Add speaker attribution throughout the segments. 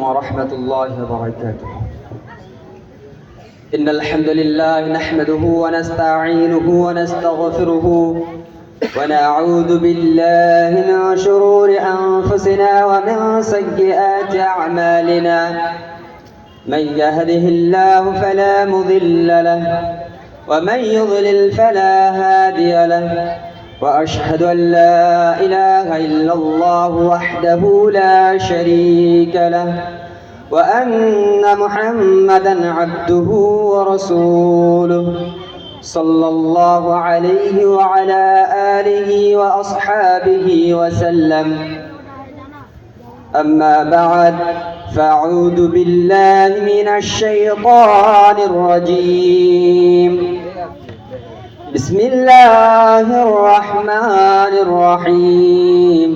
Speaker 1: ورحمة الله وبركاته. إن الحمد لله نحمده ونستعينه ونستغفره ونعوذ بالله من شرور أنفسنا ومن سيئات أعمالنا. من يهده الله فلا مضل له ومن يضلل فلا هادي له، وأشهد أن لا إله إلا الله وحده لا شريك له، وأن محمدا عبده ورسوله صلى الله عليه وعلى آله وأصحابه وسلم. أما بعد، فأعوذ بالله من الشيطان الرجيم. بسم الله الرحمن الرحيم.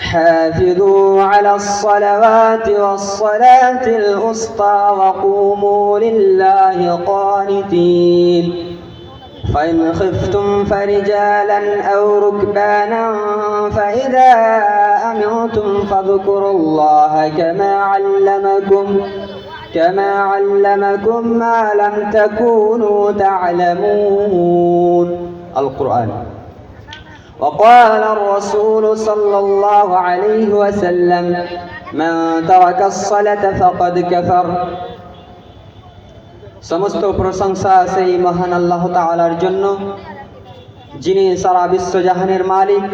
Speaker 1: حافظوا على الصلوات والصلاة الوسطى وقوموا لله قانتين. فإن خفتم فرجالا أو ركبانا فإذا أمنتم فاذكروا الله كما علمكم ما لم تكونوا تعلمون. القرآن. وقال الرسول صلى الله عليه وسلم: من ترك الصلاة فقد كفر. সমস্ত প্রশংসা সেই মহান আল্লাহ তাআলার জন্য, যিনি সারা বিশ্বজাহানের মালিক,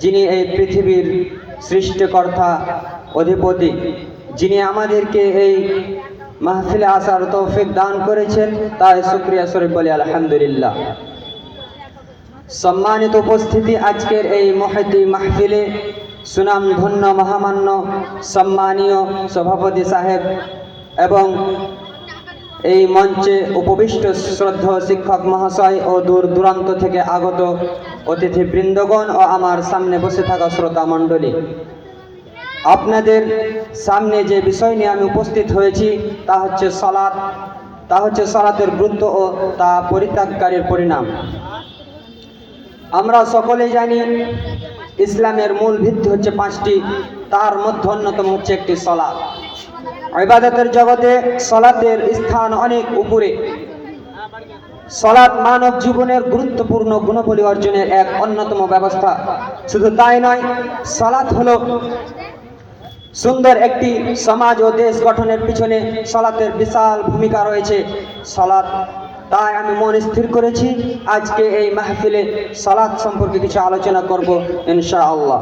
Speaker 1: যিনি এই পৃথিবীর সৃষ্টিকর্তা অধিপতি, যিনি আমাদেরকে এই মাহফিলে আসার তৌফিক দান করেছেন, তাই শুকরিয়া স্বরূপ বলি আলহামদুলিল্লাহ। সম্মানিত উপস্থিতি, আজকের এই মহতি মাহফিলে সুনামধন্য মহামান্য সম্মানীয় সভাপতি সাহেব এবং এই মঞ্চে উপবিষ্ট শ্রদ্ধেয় শিক্ষক মহাশয় ও দূর দূরান্ত থেকে আগত অতিথিবৃন্দগণ ও আমার সামনে বসে থাকা শ্রোতা মণ্ডলী, আপনাদের সামনে যে বিষয় নিয়ে আমি উপস্থিত হয়েছি তা হচ্ছে সালাত। তা হচ্ছে সালাতের গুরুত্ব ও তা পরিত্যাগকারীর পরিণাম। আমরা সকলে জানি ইসলামের মূল ভিত্তি হচ্ছে পাঁচটি, তার মধ্যে অন্যতম হচ্ছে একটি সালাত। ইবাদতের জগতে সালাতের স্থান অনেক উপরে। সালাত মানব জীবনের গুরুত্বপূর্ণ গুণাবলী অর্জনের এক অন্যতম ব্যবস্থা। শুধু তাই নয়, সালাত হলো সুন্দর একটি সমাজ ও দেশ গঠনের পিছনে সালাতের বিশাল ভূমিকা রয়েছে। সালাত, তাই আমি মন স্থির করেছি আজকে এই মাহফিলে সালাত সম্পর্কে কিছু আলোচনা করব ইনশাআল্লাহ।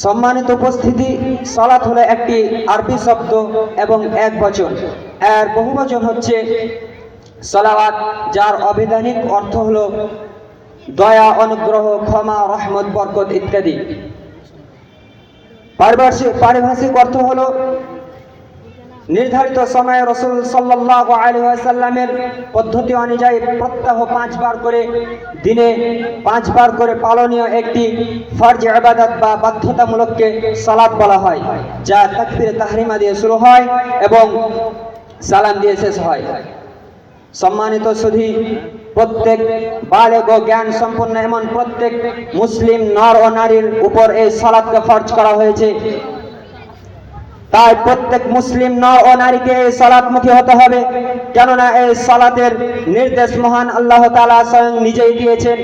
Speaker 1: সম্মানিত উপস্থিতি, সালাত হলো একটি আরবি শব্দ এবং এক বচন। এর বহু বচন হচ্ছে সালাওয়াত, যার আবিধানিক অর্থ হলো দয়া, অনুগ্রহ, ক্ষমা, রহমত, বরকত ইত্যাদি। পারিভাষিক অর্থ হলো নির্ধারিত সময়ে রাসূল সাল্লাল্লাহু আলাইহি ওয়াসাল্লামের পদ্ধতি অনুযায়ী প্রত্যহ 5 বার করে, দিনে 5 বার করে পালনীয় একটি ফরজ ইবাদত বা বাধ্যতামূলককে সালাত বলা হয়, যা তাকবীরে তাহরিমা দিয়ে শুরু হয় এবং সালাম দিয়ে শেষ হয়। সম্মানিত সুধী, প্রত্যেক বালেগ ও জ্ঞান সম্পন্ন এমন প্রত্যেক মুসলিম নর ও নারীর উপর এই সালাতকে ফরজ করা হয়েছে। তাই প্রত্যেক মুসলিম নর ও নারীকে এই সালাতমুখী হতে হবে, কেননা এই সালাতের নির্দেশ মহান আল্লাহ তাআলা স্বয়ং নিজেই দিয়েছেন।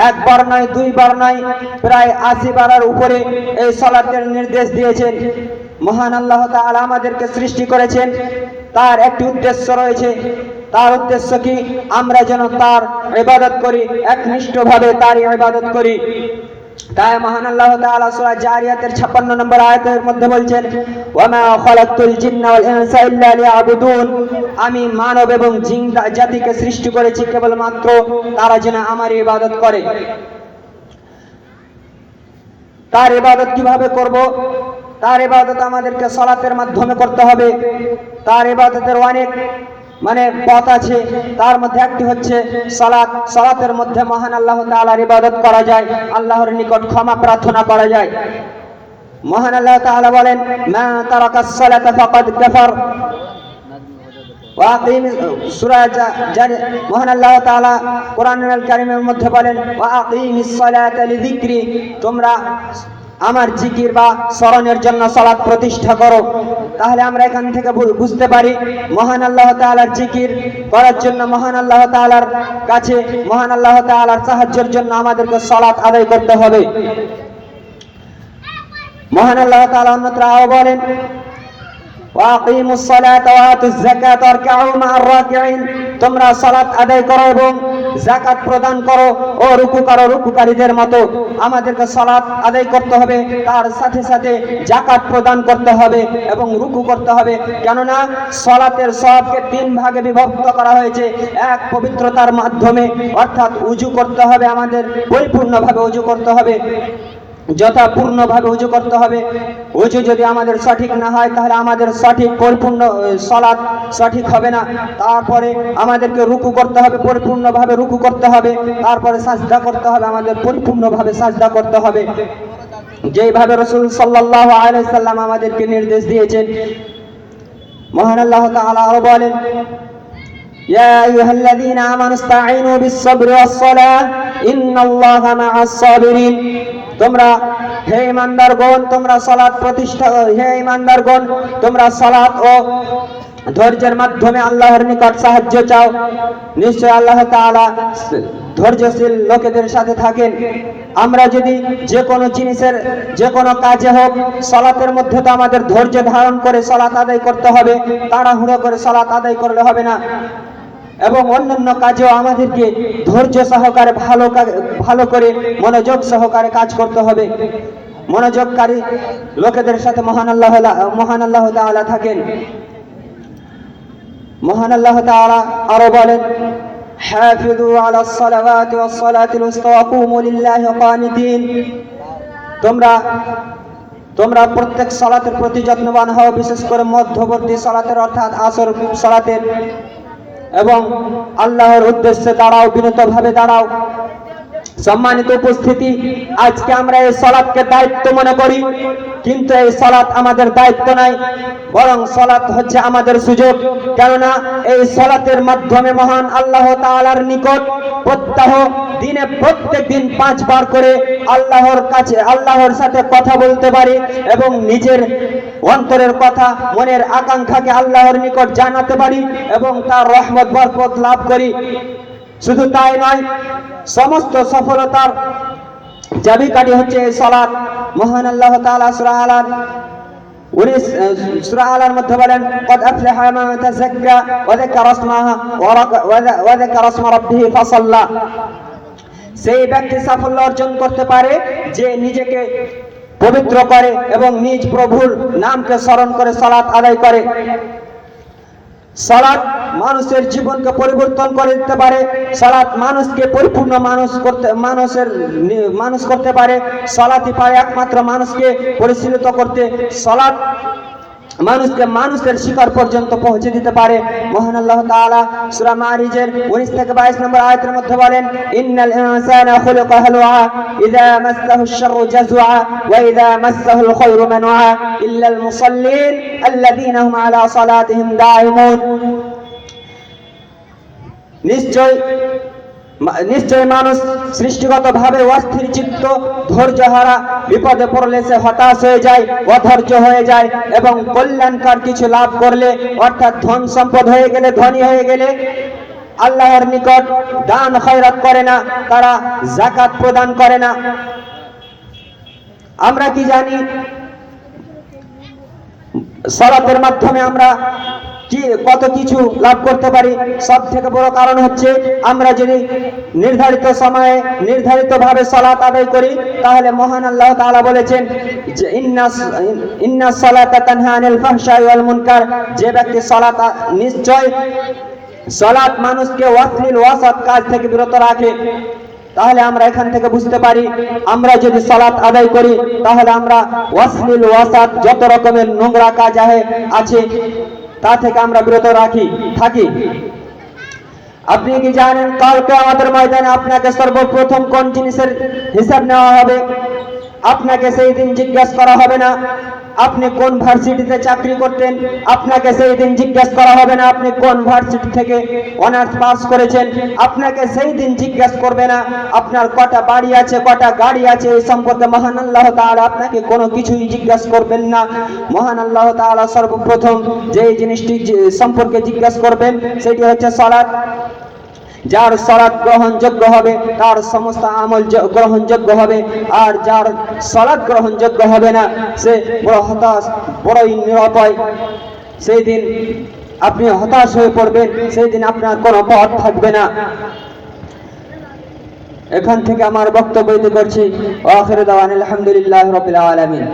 Speaker 1: একবার নয়, 2 বার নয়, প্রায় 80 বারের উপরে এই সালাতের নির্দেশ দিয়েছেন। মহান আল্লাহ তাআলা আমাদেরকে সৃষ্টি করেছেন, তার একটি উদ্দেশ্য রয়েছে। তার উদ্দেশ্য কি? আমরা যেন তার ইবাদত করি, একনিষ্ঠভাবে তার ইবাদত করি। তাই মহান আল্লাহ তাআলা সূরা জারিয়াতের 56 নম্বর আয়াতের মধ্যে বলছেন, ওয়ামা খালাকতুল জিন্না ওয়াল ইনসা ইল্লা লিয়াবুদুন। আমি মানব এবং জিন জাতিকে সৃষ্টি করেছি কেবলমাত্র তারা যেন আমার ইবাদত করে। তার ইবাদত কিভাবে করব? তার ইবাদত আমাদেরকে সালাতের মাধ্যমে করতে হবে। তার ইবাদতের অনেক পথ আছে, তার মধ্যে একটি হচ্ছে সালাত। সালাতের মধ্যে মহান আল্লাহ তাআলার ইবাদত করা যায়, আল্লাহর নিকট ক্ষমা প্রার্থনা করা যায়। মহান আল্লাহ তাআলা বলেন, মা তারাকাস সালাতা ফাকাদ কাফার। মহান আল্লাহ তাআলা কোরআনুল কারীমের মধ্যে বলেন, ওয়া আকিমিস সালাতা লিযিকরি, তোমরা আমার জিকির বা স্মরণের জন্য সালাত প্রতিষ্ঠা করো। তাহলে আমরা এখান থেকে বুঝতে পারি মহান আল্লাহ তাআলার জিকির করার জন্য, মহান আল্লাহ তাআলার কাছে, মহান আল্লাহ তাআলার সাহায্যের জন্য আমাদেরকে সালাত আদায় করতে হবে। মহান আল্লাহ তাআলা অন্যত্র আরো বলেন, ওয়াকিমুস সালাতা ওয়া আতুজ যাকাতা ওয়ারকাউ মা'আর রাকিঈন, তোমরা সালাত আদায় করো এবং যাকাত প্রদান করো ও রুকু করো রুকুকারীদের মতো। আমাদেরকে সালাত আদায় করতে হবে, তার সাথে সাথে যাকাত প্রদান করতে হবে এবং রুকু করতে হবে। কেননা সালাতের সওয়াবকে 3 ভাগে বিভক্ত করা হয়েছে। এক, পবিত্রতার মাধ্যমে, অর্থাৎ ওযু করতে হবে, আমাদের পরিপূর্ণভাবে ওযু করতে হবে, যথাপূর্ণভাবে ওযু করতে হবে। ওযু যদি আমাদের সঠিক না হয় তাহলে আমাদের সঠিক পরিপূর্ণ সালাত সঠিক হবে না। তারপরে আমাদেরকে রুকু করতে হবে, পরিপূর্ণভাবে রুকু করতে হবে। তারপরে সাজদা করতে হবে, আমাদের পরিপূর্ণভাবে সাজদা করতে হবে, যেইভাবে রাসূল সাল্লাল্লাহু আলাইহি সাল্লাম আমাদেরকে নির্দেশ দিয়েছেন। মহান আল্লাহ তাআলা আরো বলেন, ইয়া আইয়ুহাল্লাযীনা আমানু ইসতাঈনু বিস-সাবরি ওয়াস-সালাহ ইন্নাল্লাহা মা'আস সাবিরিন। তোমরা হে ঈমানদারগণ, তোমরা সালাত প্রতিষ্ঠা, হে ঈমানদারগণ, তোমরা সালাত ও ধৈর্যের মাধ্যমে আল্লাহর নিকট সাহায্য চাও। নিশ্চয় আল্লাহ তাআলা ধৈর্যশীল লোকেদের সাথে থাকেন। আমরা যদি যে কোনো জিনিসের, যে কোনো কাজে হোক, সালাতের মধ্যে তো আমাদের ধৈর্য ধারণ করে সালাত আদায় করতে হবে, তাড়াহুড়ো করে সালাত আদায় করলে হবে না। এবং অন্যান্য কাজেও আমাদেরকে ধৈর্য সহকারে ভালো করে মনোযোগ সহকারে কাজ করতে হবে। মনোযোগকারী লোকেদের সাথে মহান আল্লাহ তাআলা থাকেন। মহান আল্লাহ তাআলা আরো বলেন, হাফিযু আলাস সালাওয়াতি ওয়াস সালাতিল উসতা ওয়া কুমু লিল্লাহি কানিতিন। তোমরা প্রত্যেক সালাতের প্রতি যত্নবান হও, বিশেষ করে মধ্যবর্তী সালাতের অর্থাৎ আসর সালাতের, এবং আল্লাহর উদ্দেশ্যে দাঁড়াও, বিনীতভাবে দাঁড়াও। সম্মানিত উপস্থিতি, আজকে আমরা এই সালাতকে দায়িত্ব মনে করি, কিন্তু এই সালাত আমাদের দায়িত্ব নাই, বরং সালাত হচ্ছে আমাদের সুযোগ। কেননা এই সালাতের মাধ্যমে মহান আল্লাহ তাআলার নিকট প্রত্যহ দিনে প্রত্যেক দিন 5 বার করে আল্লাহর কাছে, আল্লাহর সাথে কথা বলতে পারি এবং নিজের অন্তরের কথা, মনের আকাঙ্ক্ষাকে আল্লাহর নিকট জানাতে পারি এবং তার রহমত বরকত লাভ করি। শুধু তাই নয়, সমস্ত সফলতার চাবিকাঠি হচ্ছে এই সালাত। মহান আল্লাহ তাআলা সূরা আলার মধ্যে বলেন, قد أفلح من تزكى وذكر اسم ربه فصلى। সেই ব্যক্তি সাফল্য অর্জন করতে পারে যে নিজেকে পবিত্র করে এবং নিজ প্রভুর নামকে স্মরণ করে সালাত আদায় করে। সালাত মানুষের জীবনকে পরিবর্তন করে দিতে পারে। সালাত মানুষকে পরিপূর্ণ মানুষ করতে পারে। সালাতই পারে একমাত্র মানুষকে পরিচালিত করতে। সালাত মানুষকে মানুষের শিকার পর্যন্ত পৌঁছে দিতে পারে। মহান আল্লাহ তাআলা সূরা মারিজের 19 থেকে 22 নম্বর আয়াতের মধ্যে বলেন, ইন্নাল ইনসানা খুলিকা হালুআ ইযা মাসসাহুশ শাররু জাযুআ ওয়া ইযা মাসসাহুল খায়রু মানুআ ইল্লাল মুসাল্লিন আল্লাযীনা হুম আলা সালাতিহিম দাঈমুন। নিশ্চয় মানুষ সৃষ্টিগতভাবে অস্থির চিত্ত, ধৈর্যহারা, বিপদে পড়লে সে হতাশ হয়ে যায়, অধৈর্য হয়ে যায় এবং কল্যাণকর কিছু লাভ করলে, অর্থাৎ ধন সম্পদ হয়ে গেলে, ধনী হয়ে গেলে আল্লাহর নিকট দান খয়রাত করে না, তারা যাকাত প্রদান করে না। আমরা কি জানি সালাতের মাধ্যমে আমরা কত কিছু লাভ করতে পারি? সব থেকে বড় কারণ হচ্ছে আমরা যদি নির্ধারিত সময়ে নির্ধারিতভাবে সালাত আদায় করি, তাহলে মহান আল্লাহ তাআলা বলেছেন যে ইন্নাস সালাতা তানহা আনিল ফাহশাই ওয়াল মুনকার। যে ব্যক্তি নিশ্চয় সালাত মানুষকে অশ্লীল অসৎ কাজ থেকে বিরত রাখে। তাহলে আমরা এখান থেকে বুঝতে পারি, আমরা যদি সালাত আদায় করি তাহলে আমরা অশ্লীল অসৎ যত রকমের নোংরা কাজ আছে তা থেকে আমরা বিরত থাকি। আপনি কি জানেন কালকে আমাদের ময়দানে আপনাকে সর্বপ্রথম কোন জিনিসের হিসাব নেওয়া হবে? আপনাকে সেই দিন জিজ্ঞাসা করা হবে না আপনি কোন ভার্সিটিতে চাকরি করতেন, আপনাকে সেই দিন জিজ্ঞাসা করা হবে না আপনি কোন ভার্সিটি থেকে অনার্স পাস করেছেন, আপনাকে সেই দিন জিজ্ঞাসা করবে না আপনার কটা বাড়ি আছে কটা গাড়ি আছে। এই সম্পর্কে মহান আল্লাহ তাআলা আপনাকে কোনো কিছুই জিজ্ঞাসা করবেন না। মহান আল্লাহ তাআলা সর্বপ্রথম যে জিনিসটি সম্পর্কে জিজ্ঞাসা করবেন সেটি হচ্ছে সালাত। যার সালাত গ্রহণযোগ্য হবে তার সমস্ত আমল গ্রহণযোগ্য হবে, আর যার সালাত গ্রহণযোগ্য হবে না সে বড় হতাশ, বড়ই নিরাপয়। সেই দিন আপনি হতাশ হয়ে পড়বেন, সেই দিন আপনার কোনো পথ থাকবে না। এখান থেকে আমার বক্তব্য দিতে করছি। আখির দাওয়ানা আলহামদুলিল্লাহি রাব্বিল আলামিন।